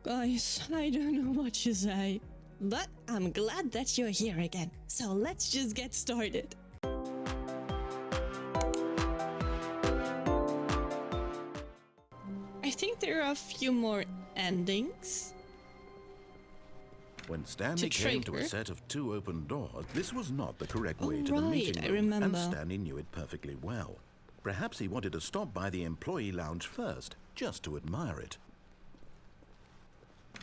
Guys, I don't know what to say. But I'm glad that you're here again. So let's just get started. I think there are a few more endings. When Stanley came to a set of 2 open doors, this was not the correct way to the meeting room, I remember. and Stanley knew it perfectly well. Perhaps he wanted to stop by the employee lounge first, just to admire it.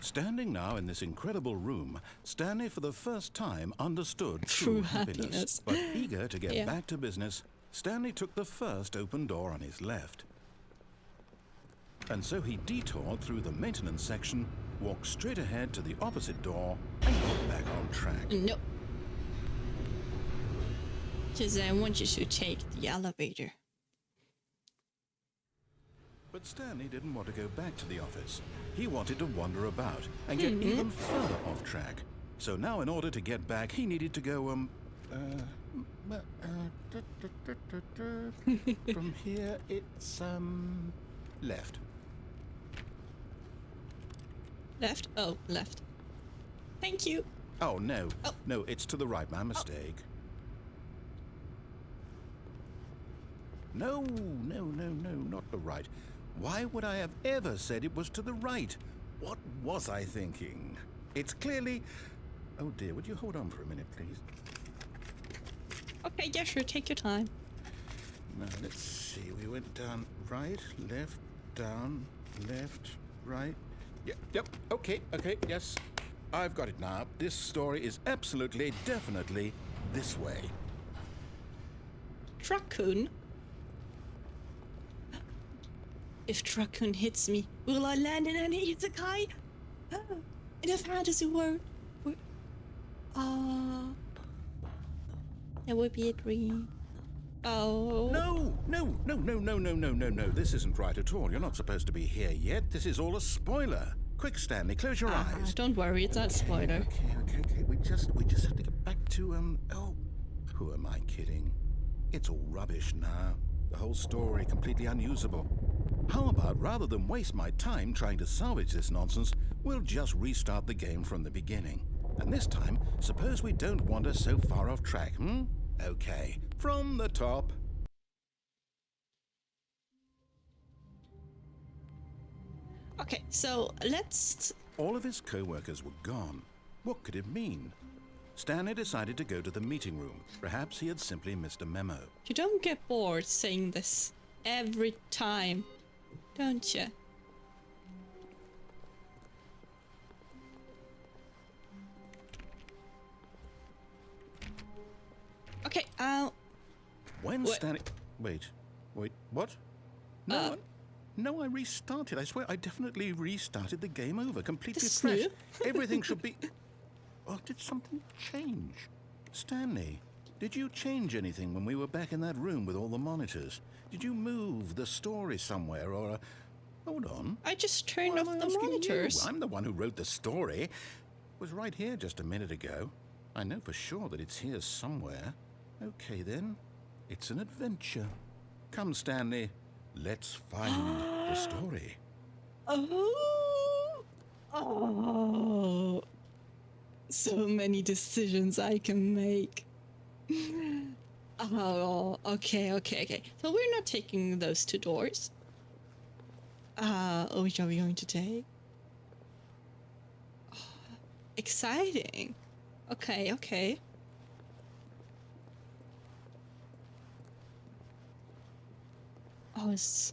Standing now in this incredible room, Stanley for the first time understood true happiness. But eager to get back to business, Stanley took the first open door on his left. And so he detoured through the maintenance section, walked straight ahead to the opposite door, and got back on track. No. Because I want you to take the elevator. But Stanley didn't want to go back to the office. He wanted to wander about and get even further off track. So now in order to get back, he needed to go, from here, it's, left. Left? Oh, left. Thank you. Oh, no. Oh. No, it's to the right. My mistake. No, not the right. Why would I have ever said it was to the right? What was I thinking? It's clearly... Oh dear, would you hold on for a minute, please? Okay, yeah, sure, take your time. Now, let's see. We went down right, left, down, left, right. Yep, okay, yes. I've got it now. This story is absolutely, definitely this way. Truckoon? If Truckoon hits me, will I land in an isekai? In a fantasy world? That would be a dream. Oh. No. This isn't right at all. You're not supposed to be here yet. This is all a spoiler. Quick, Stanley, close your eyes. Don't worry, it's not a spoiler. Okay. We just have to get back to, who am I kidding? It's all rubbish now. The whole story completely unusable. How about, rather than waste my time trying to salvage this nonsense, we'll just restart the game from the beginning. And this time, suppose we don't wander so far off track, Okay, from the top. Okay, so let's... All of his co-workers were gone. What could it mean? Stanley decided to go to the meeting room. Perhaps he had simply missed a memo. You don't get bored saying this every time, don't you? Okay, When Stanley... Wait, what? No, I restarted. I swear I definitely restarted the game over, completely fresh. Everything should be... Oh, did something change? Stanley, did you change anything when we were back in that room with all the monitors? Did you move the story somewhere or... Hold on. I just turned off the monitors. I'm the one who wrote the story. It was right here just a minute ago. I know for sure that it's here somewhere. Okay, then. It's an adventure. Come, Stanley. Let's find the story. Oh. So many decisions I can make. Oh, okay. So we're not taking those 2 doors. Which are we going to take? Oh, exciting. Okay. Oh, it's...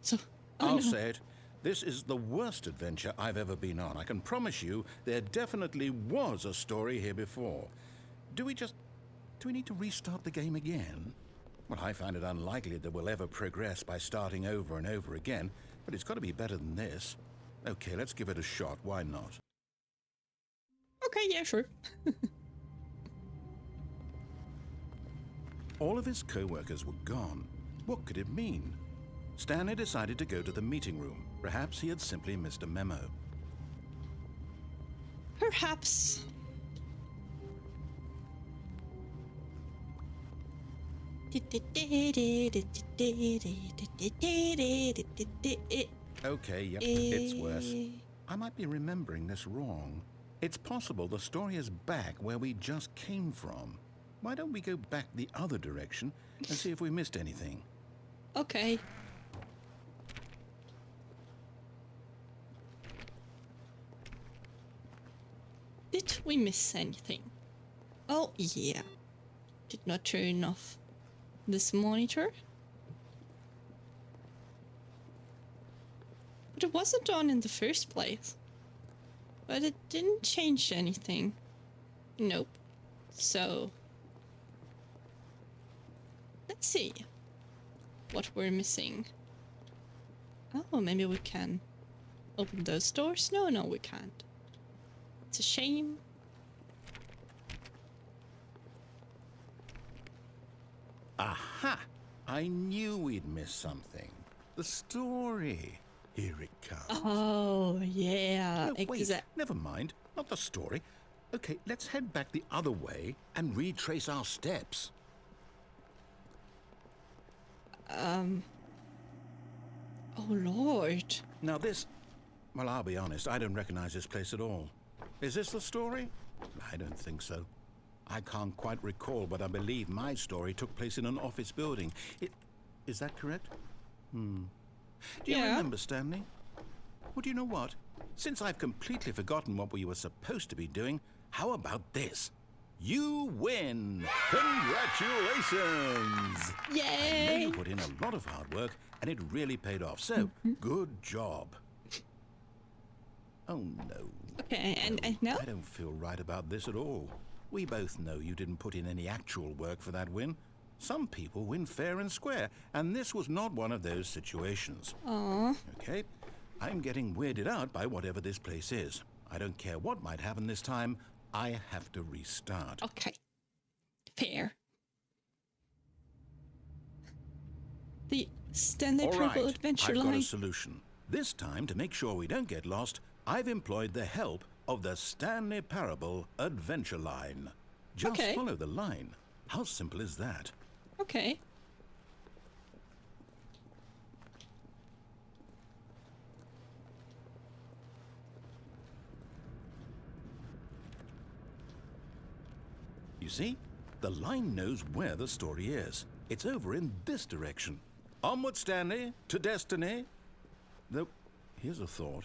So... I'll say it. This is the worst adventure I've ever been on. I can promise you there definitely was a story here before. Do we need to restart the game again? Well, I find it unlikely that we'll ever progress by starting over and over again, but it's got to be better than this. Okay, let's give it a shot. Why not? Okay, yeah, sure. All of his co-workers were gone. What could it mean? Stanley decided to go to the meeting room. Perhaps he had simply missed a memo. Perhaps. Okay, yep, it's worse. Eh, I might be remembering this wrong. It's possible the story is back where we just came from. Why don't we go back the other direction and see if we missed anything? Okay. Did we miss anything? Oh, yeah. Did not turn off this monitor. But it wasn't on in the first place. But it didn't change anything. Nope. So, let's see what we're missing. Oh, maybe we can open those doors? No, we can't. It's a shame. Aha! I knew we'd miss something. The story. Here it comes. Oh, yeah. No, wait, never mind. Not the story. Okay, let's head back the other way and retrace our steps. Oh, Lord. Now this... Well, I'll be honest, I don't recognize this place at all. Is this the story? I don't think so. I can't quite recall, but I believe my story took place in an office building. Is that correct? Do you remember, Stanley? Well, do you know what? Since I've completely forgotten what we were supposed to be doing, how about this? You win! Congratulations! Yay! I know you put in a lot of hard work, and it really paid off. So, good job. Oh, no. Okay, and now? I don't feel right about this at all. We both know you didn't put in any actual work for that win. Some people win fair and square, and this was not one of those situations. Aww. Okay, I'm getting weirded out by whatever this place is. I don't care what might happen this time. I have to restart. Okay. Fair. The Stanley Parable Adventure I've Line. got a solution. This time, to make sure we don't get lost, I've employed the help of the Stanley Parable Adventure Line. Just follow the line. How simple is that? Okay. You see, the line knows where the story is. It's over in this direction. Onward, Stanley, to destiny. Though, here's a thought.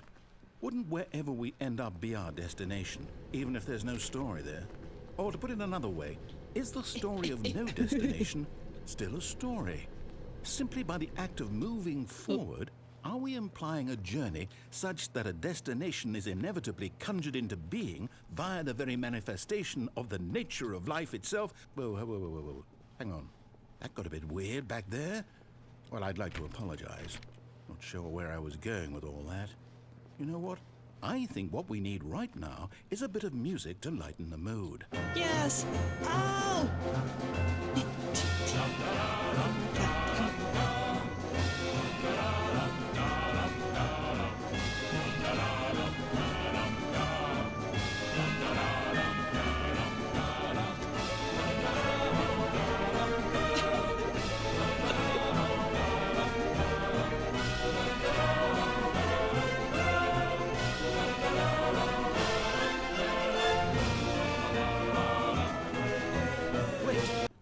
Wouldn't wherever we end up be our destination, even if there's no story there? Or to put it another way, is the story of no destination still a story? Simply by the act of moving forward, are we implying a journey such that a destination is inevitably conjured into being via the very manifestation of the nature of life itself? Whoa. Hang on. That got a bit weird back there. Well, I'd like to apologize. Not sure where I was going with all that. You know what? I think what we need right now is a bit of music to lighten the mood. Yes. Ow!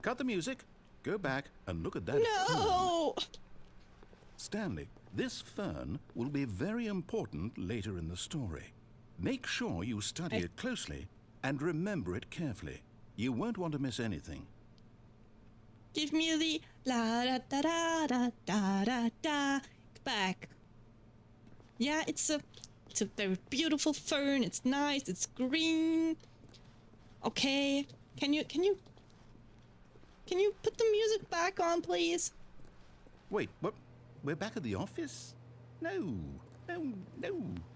Cut the music, go back and look at that No! fern. Stanley, this fern will be very important later in the story. Make sure you study it closely and remember it carefully. You won't want to miss anything. Give me the la da da da da da da da back. Yeah, it's a very beautiful fern. It's nice. It's green. Okay, can you put the music back on, please? Wait, what? We're back at the office? No.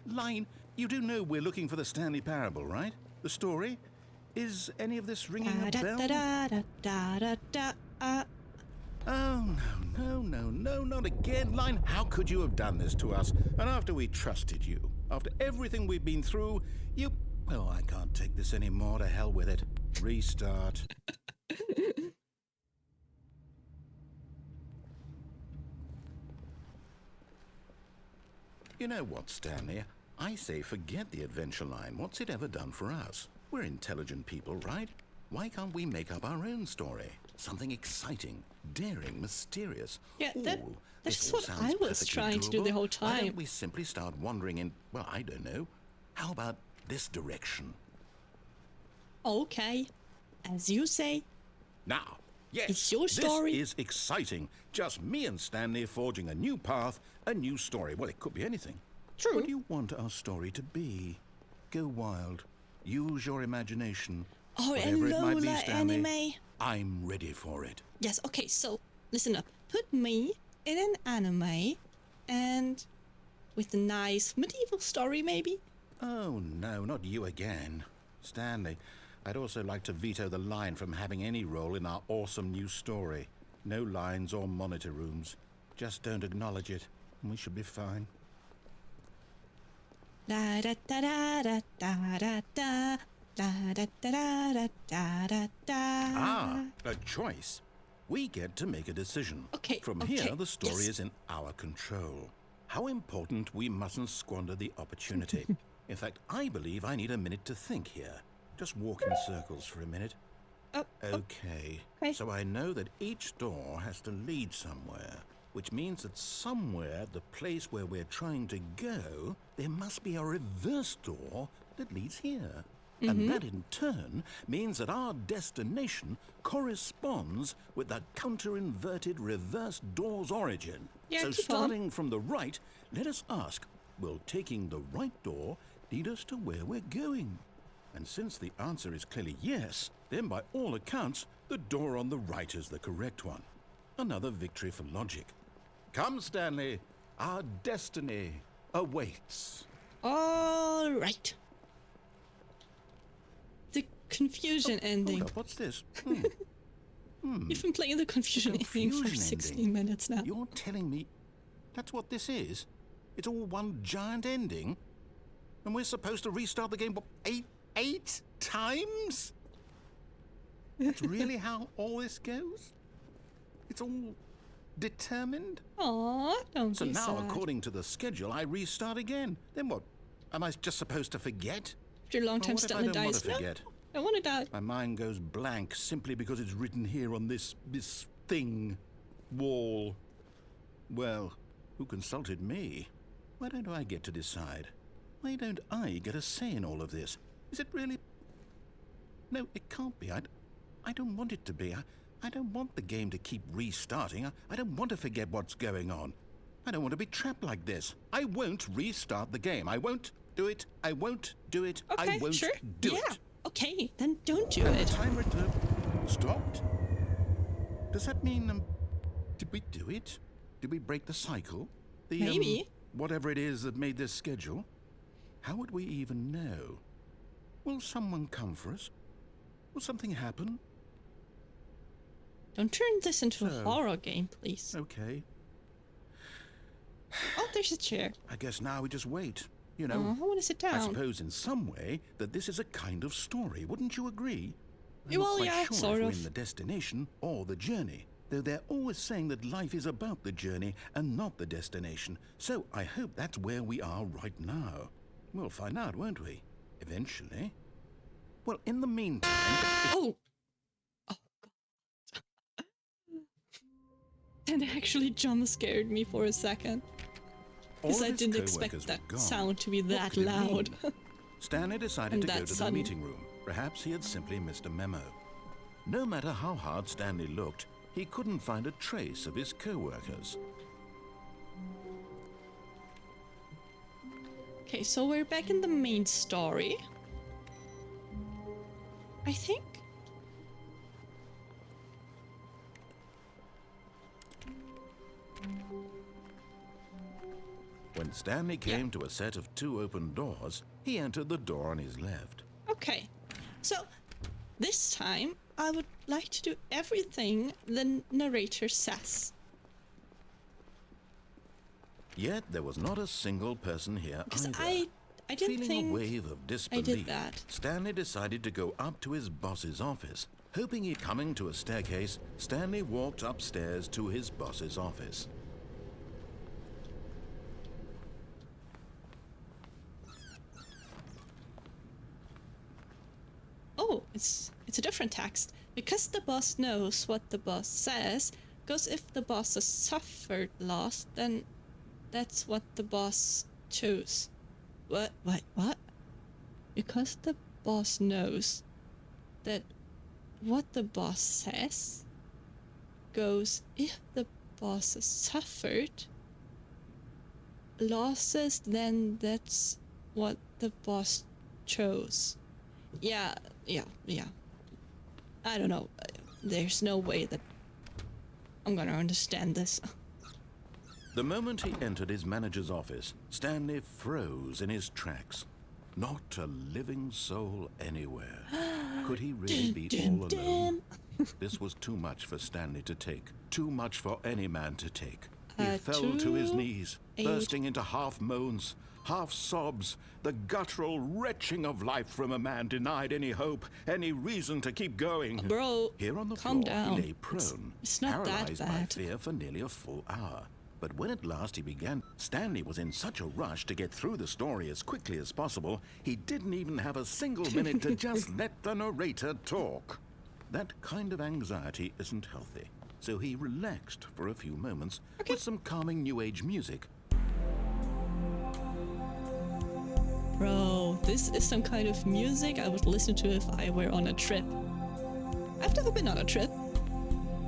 Line, you do know we're looking for the Stanley Parable, right? The story? Is any of this ringing a bell? Oh, no, not again. Line, how could you have done this to us? And after we trusted you, after everything we've been through, you... Well, I can't take this anymore. To hell with it. Restart. You know what, Stanley? I say forget the adventure line. What's it ever done for us? We're intelligent people, right? Why can't we make up our own story? Something exciting, daring, mysterious. Yeah, Ooh, that's this all what sounds I was perfectly trying to do doable. the whole Why time. don't we simply start wandering in, well, I don't know. How about this direction? Okay, as you say. Now, yes, It's your story. This is exciting. Just me and Stanley forging a new path, a new story. Well, it could be anything. True. What do you want our story to be? Go wild. Use your imagination. Oh, Whatever it might be, Lola Stanley, anime. I'm ready for it. Yes, okay, so listen up. Put me in an anime and with a nice medieval story, maybe? Oh, no, not you again. Stanley, I'd also like to veto the line from having any role in our awesome new story. No lines or monitor rooms. Just don't acknowledge it, and we should be fine. La da da da da da da da. La da da da da da da da. Ah, a choice. We get to make a decision. Okay, From okay, here, the story yes. is in our control. How important we mustn't squander the opportunity. In fact, I believe I need a minute to think here. Just walk in circles for a minute. Okay. So I know that each door has to lead somewhere, which means that somewhere, the place where we're trying to go, there must be a reverse door that leads here. And that in turn means that our destination corresponds with the counter-inverted reverse door's origin. Yeah, so keep on. starting from the right, let us ask, will taking the right door lead us to where we're going? And since the answer is clearly yes, then by all accounts, the door on the right is the correct one. Another victory for logic. Come, Stanley, our destiny awaits. All right. The confusion ending. Hold up, what's this? You've been playing the confusion ending for Confusion 16 ending. minutes now. You're telling me that's what this is? It's all one giant ending? And we're supposed to restart the game, what, eight times? That's really how all this goes? It's all determined? Aw, don't So be now, sad. according to the schedule, I restart again. Then what? Am I just supposed to forget? After a long time, what if I Stanley don't want dies. to forget? No, I want to die. My mind goes blank simply because it's written here on this thing, wall. Well, who consulted me? Why don't I get to decide? Why don't I get a say in all of this? Is it really? No, it can't be. I don't want it to be. I don't want the game to keep restarting. I don't want to forget what's going on. I don't want to be trapped like this. I won't restart the game. I won't do it. I won't do it. Okay, I won't sure. do Yeah. it. Okay, then don't do And the it. timer stopped? Does that mean, did we do it? Did we break the cycle? The, Maybe. Whatever it is that made this schedule? How would we even know? Will someone come for us? Will something happen? Don't turn this into a So- horror game, please. Okay. Oh, there's a chair. I guess now we just wait. You know, Oh, I want to sit I down. suppose in some way that this is a kind of story. Wouldn't you agree? I'm Yeah, not well, quite yeah, sure sort if we're of. in the destination or the journey, though they're always saying that life is about the journey and not the destination. So I hope that's where we are right now. We'll find out, won't we? Eventually. Well, in the meantime... Oh. Oh, God. That actually jump scared me for a second. all Because of I his didn't co-workers expect were that gone. sound to be What that could it loud. mean? Stanley decided And to go that to the sudden. meeting room. Perhaps he had simply missed a memo. No matter how hard Stanley looked, he couldn't find a trace of his co-workers. Okay, so we're back in the main story. I think. When Stanley came to a set of 2 open doors, he entered the door on his left. Okay, so this time I would like to do everything the narrator says. Yet there was not a single person here Because either. I didn't Feeling think a wave of disbelief, that. Stanley decided to go up to his boss's office. Hoping he'd coming to a staircase, Stanley walked upstairs to his boss's office. Oh, it's a different text. Because the boss knows what the boss says, because if the boss has suffered loss, then that's what the boss chose. What? Because the boss knows that what the boss says goes if the boss has suffered losses, then that's what the boss chose. Yeah. I don't know. There's no way that I'm gonna understand this. The moment he entered his manager's office, Stanley froze in his tracks. Not a living soul anywhere. Could he really be all alone? This was too much for Stanley to take. Too much for any man to take. He fell to his knees, bursting into half moans, half sobs, the guttural retching of life from a man denied any hope, any reason to keep going. Bro, Here on the calm floor, down. he lay prone, It's not that paralyzed by bad. fear for nearly a full hour. But when at last he began, Stanley was in such a rush to get through the story as quickly as possible, he didn't even have a single minute to just let the narrator talk. That kind of anxiety isn't healthy, so he relaxed for a few moments with some calming New Age music. Bro, this is some kind of music I would listen to if I were on a trip. I've never been on a trip,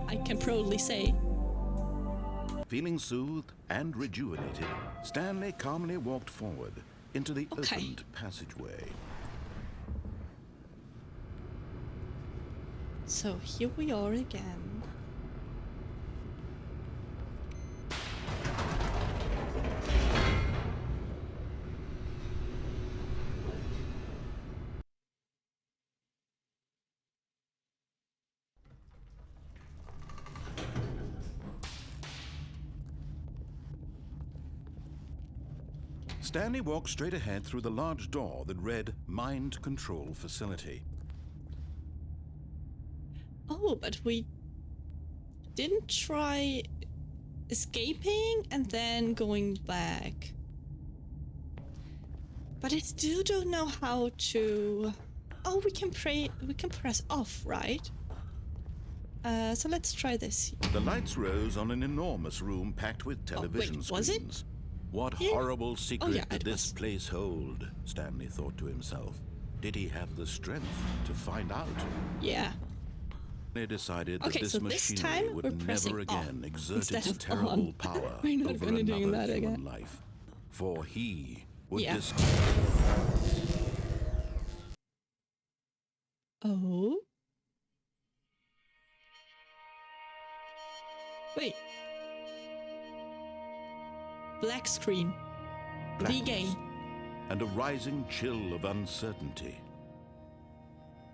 I can proudly say. Feeling soothed and rejuvenated, Stanley calmly walked forward into the opened passageway. So here we are again. Stanley walked straight ahead through the large door that read Mind Control Facility. Oh, but we didn't try escaping and then going back. But I still don't know how to... Oh, we can press off, right? So let's try this. The lights rose on an enormous room packed with television was it? screens. What Yeah. horrible secret yeah, did it this was. place hold? Stanley thought to himself. Did he have the strength to find out? Yeah. They decided that Okay, this so this machinery time we're would pressing never again off exert instead its of terrible on. power We're not over gonna do another that human again. life. For he would Yeah. Oh. Wait. Black screen. The blackness game. and a rising chill of uncertainty.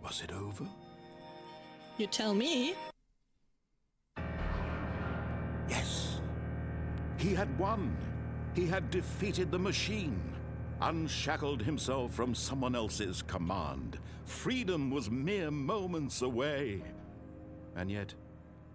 Was it over? You tell me. Yes. He had won. He had defeated the machine, unshackled himself from someone else's command. Freedom was mere moments away. And yet,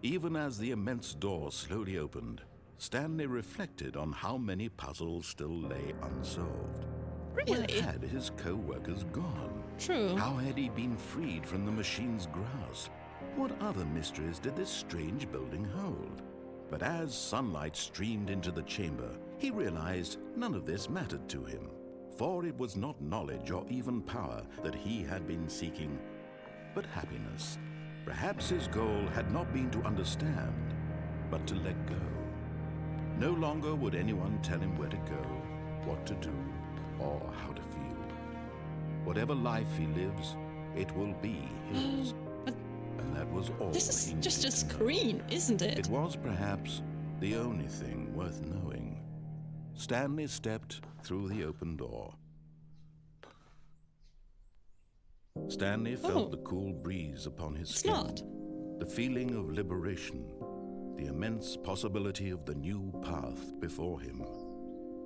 even as the immense door slowly opened, Stanley reflected on how many puzzles still lay unsolved. Where Really? had his co-workers gone? True. How had he been freed from the machine's grasp? What other mysteries did this strange building hold? But as sunlight streamed into the chamber, he realized none of this mattered to him. For it was not knowledge or even power that he had been seeking, but happiness. Perhaps his goal had not been to understand, but to let go. No longer would anyone tell him where to go, what to do, or how to feel. Whatever life he lives, it will be his. And that was all. This is he just a needed to know. screen, isn't it? It was perhaps the only thing worth knowing. Stanley stepped through the open door. Stanley felt the cool breeze upon his It's skin. not. The feeling of liberation, the immense possibility of the new path before him.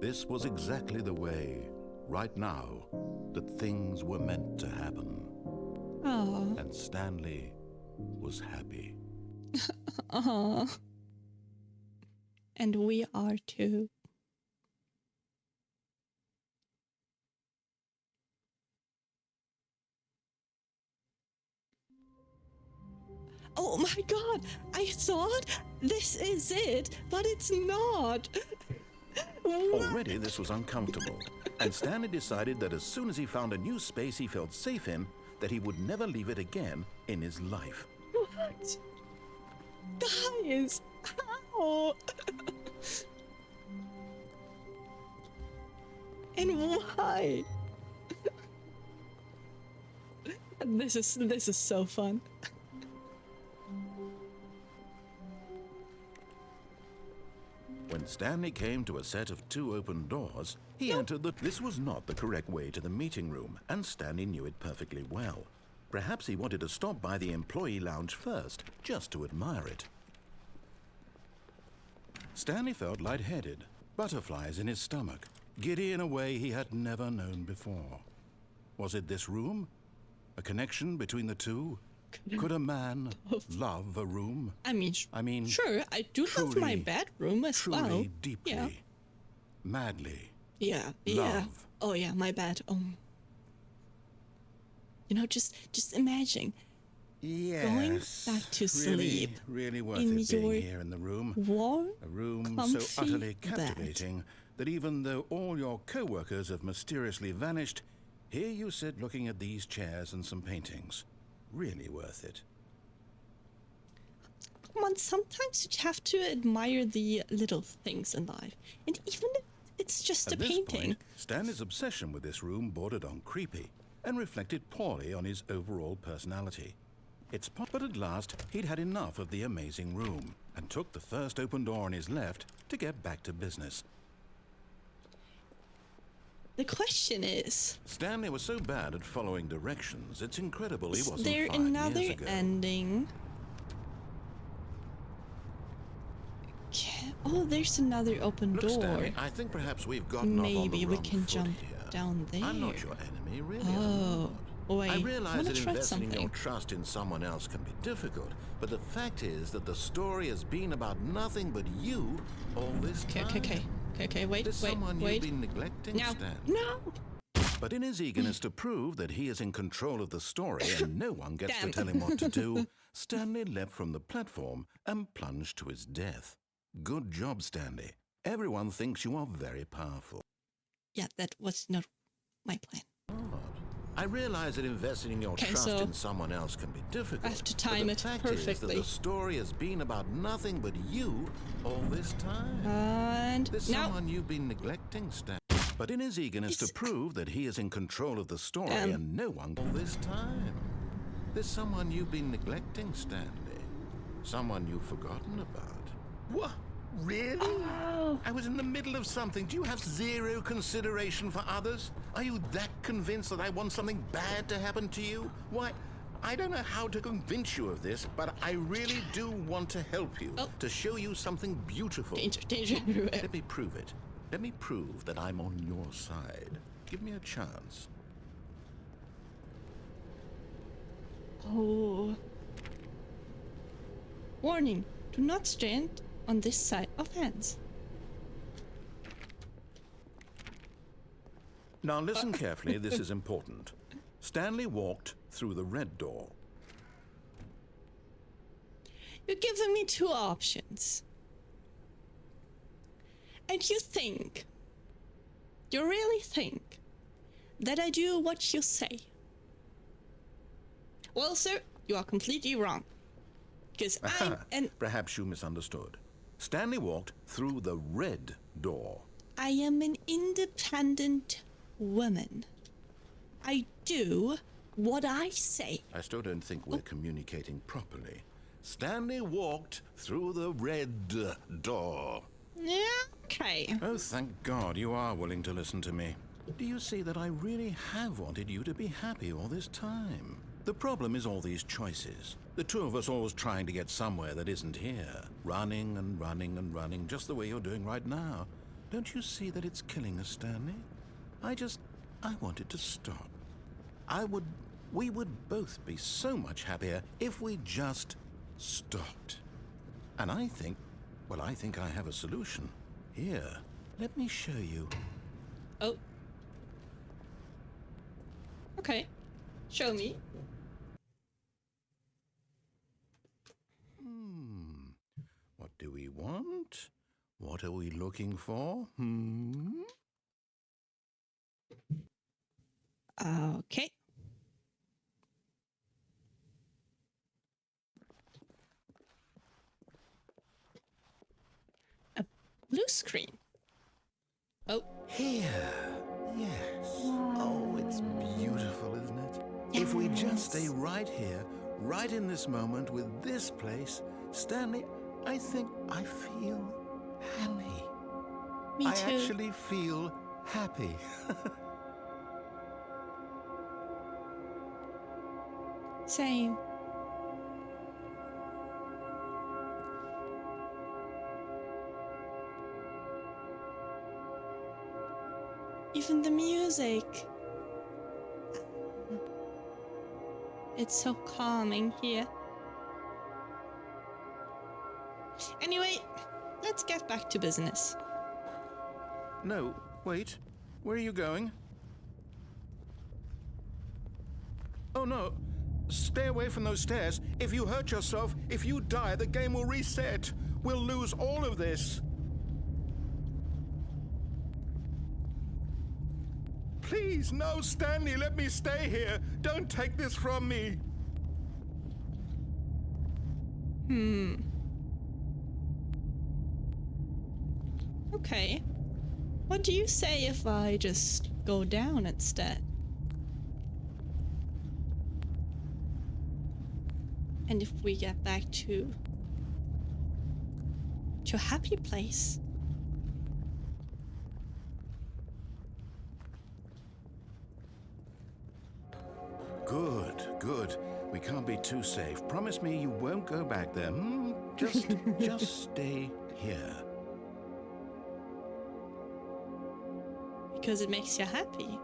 This was exactly the way, right now, that things were meant to happen. Oh. And Stanley was happy. And we are too. Oh my god! I thought this is it, but it's not! What? Already this was uncomfortable, and Stanley decided that as soon as he found a new space he felt safe in, that he would never leave it again in his life. What? Guys, how? And why? This is so fun. When Stanley came to a set of 2 open doors, he entered the... This was not the correct way to the meeting room, and Stanley knew it perfectly well. Perhaps he wanted to stop by the employee lounge first, just to admire it. Stanley felt lightheaded, butterflies in his stomach, giddy in a way he had never known before. Was it this room? A connection between the two? Could a man love a room? I mean, sure, I do love my bedroom as well. Truly, deeply, Yeah. madly. Yeah. Love. Oh yeah, my bed. You know, just imagine Yes. going back to sleep Really worth in it being your here in the room. warm, A room comfy so utterly bed. captivating that even though all your co-workers have mysteriously vanished, here you sit looking at these chairs and some paintings. Really worth it. Come on, sometimes you have to admire the little things in life, and even if it's just At a this painting. point, Stanley's obsession with this room bordered on creepy and reflected poorly on his overall personality. But at last, he'd had enough of the amazing room and took the first open door on his left to get back to business. The question is, Stanley was so bad at following directions, it's incredible he is wasn't there 5 another years ago. ending? Oh, there's another open Look, door. Stanley, I think perhaps we've gotten off on the Maybe we wrong can foot jump here. down there. I'm not your enemy, really. I'm Oh, not. wait. I I realize wanna that try investing your something. trust in someone else can be difficult, but the fact is that the story has been about nothing but you all this time. Okay, wait, There's someone wait. you've been neglecting, Now, Stan. no! But in his eagerness to prove that he is in control of the story and no one gets Damn. to tell him what to do, Stanley leapt from the platform and plunged to his death. Good job, Stanley. Everyone thinks you are very powerful. Yeah, that was not my plan. I realize that investing in your Okay, trust so in someone else can be difficult. I have to but time the it fact is that perfectly. the story has been about nothing but you all this time. And There's now, someone you've been neglecting, Stan. But in his eagerness to prove that he is in control of the story and no one all this time. There's someone you've been neglecting, Stanley. Someone you've forgotten about. What? Really? oh, I was in the middle of something. Do you have zero consideration for others? Are you that convinced that I want something bad to happen to you? Why, I don't know how to convince you of this, but I really do want to help you, to show you something beautiful. danger everywhere. Let me prove it. Let me prove that I'm on your side. Give me a chance. Oh. Warning, do not stand on this side of fence. Now listen carefully, this is important. Stanley walked through the red door. You're giving me 2 options. And you really think that I do what you say? Well, sir, you are completely wrong. Because I'm an Perhaps you misunderstood. Stanley walked through the red door. I am an independent woman. I do what I say. I still don't think we're communicating properly. Stanley walked through the red door. Yeah, okay. Oh, thank God you are willing to listen to me. Do you see that I really have wanted you to be happy all this time? The problem is all these choices. The two of us always trying to get somewhere that isn't here. Running and running and running, just the way you're doing right now. Don't you see that it's killing us, Stanley? I wanted to stop. We would both be so much happier if we just stopped. And I think I have a solution. Here, let me show you. Oh. Okay. Show me. do we want? What are we looking for? Okay. A blue screen. Oh. Here. Yes. Oh, it's beautiful, isn't it? If we just stay right here, right in this moment with this place, Stanley, I think I feel happy. Me I too. actually feel happy. Same. Even the music. It's so calming here. Anyway, let's get back to business. No, wait. Where are you going? Oh, no. Stay away from those stairs. If you hurt yourself, if you die, the game will reset. We'll lose all of this. Please, no, Stanley, let me stay here. Don't take this from me. Okay. What do you say if I just go down instead? And if we get back to a happy place? Good, good. We can't be too safe. Promise me you won't go back there. Just stay here. Because it makes you happy.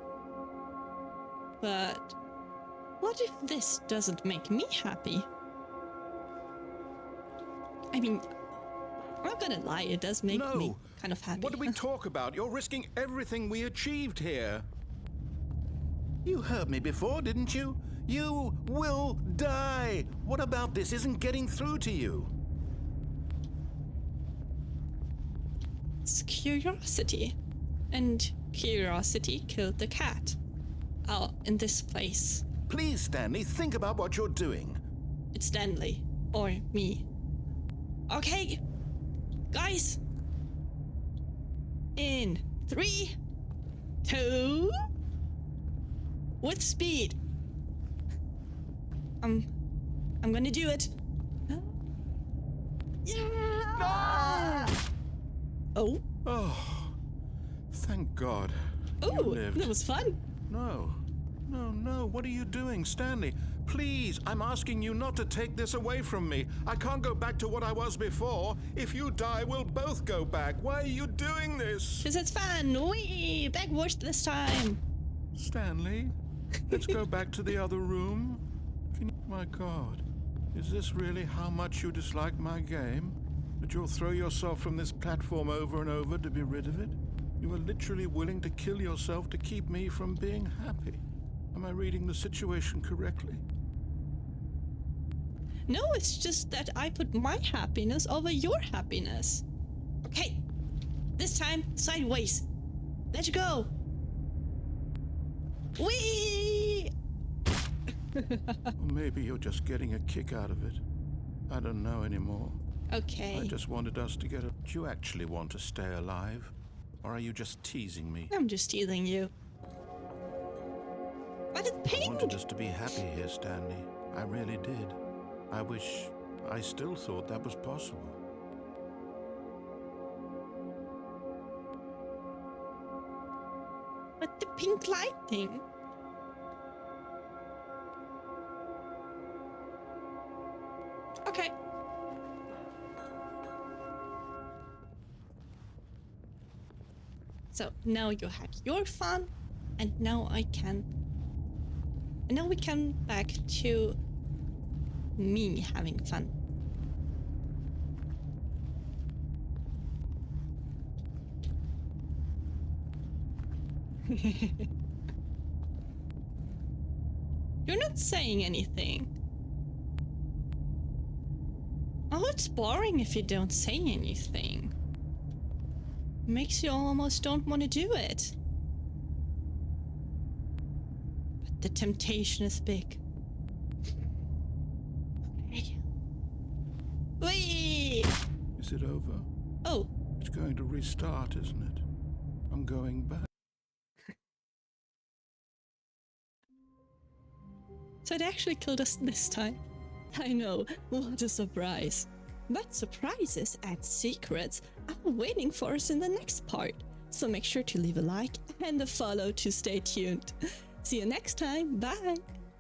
But what if this doesn't make me happy? I mean, I'm not gonna lie, it does make me kind of happy. What do we talk about? You're risking everything we achieved here. You heard me before, didn't you? You will die. What about this isn't getting through to you? It's curiosity. And curiosity killed the cat. Oh, in this place. Please, Stanley, think about what you're doing. It's Stanley. Or me. Okay. Guys. In 3, 2... With speed. I'm gonna do it. Yeah! Oh. Oh, thank God. You Oh, lived. that was fun. No. What are you doing, Stanley? Please, I'm asking you not to take this away from me. I can't go back to what I was before. If you die, we'll both go back. Why are you doing this? Because it's fun. Wee! Backwards this time. Stanley, let's go back to the other room. My God, is this really how much you dislike my game? That you'll throw yourself from this platform over and over to be rid of it? You are literally willing to kill yourself to keep me from being happy. Am I reading the situation correctly? No, it's just that I put my happiness over your happiness. Okay, this time sideways. Let's go. Whee! Or maybe you're just getting a kick out of it. I don't know anymore. Okay. I just wanted us to get a... Do you actually want to stay alive? Or are you just teasing me? I'm just teasing you. But it's pink! I wanted us to be happy here, Stanley. I really did. I wish I still thought that was possible. But the pink lighting. Okay. So now you had your fun, and now I can. And now we come back to me having fun. You're not saying anything. Oh, it's boring if you don't say anything. Makes you almost don't want to do it. But the temptation is big. Okay. Whee! Is it over? Oh. It's going to restart, isn't it? I'm going back. So it actually killed us this time. I know, what a surprise. But surprises and secrets are waiting for us in the next part. So make sure to leave a like and a follow to stay tuned. See you next time. Bye.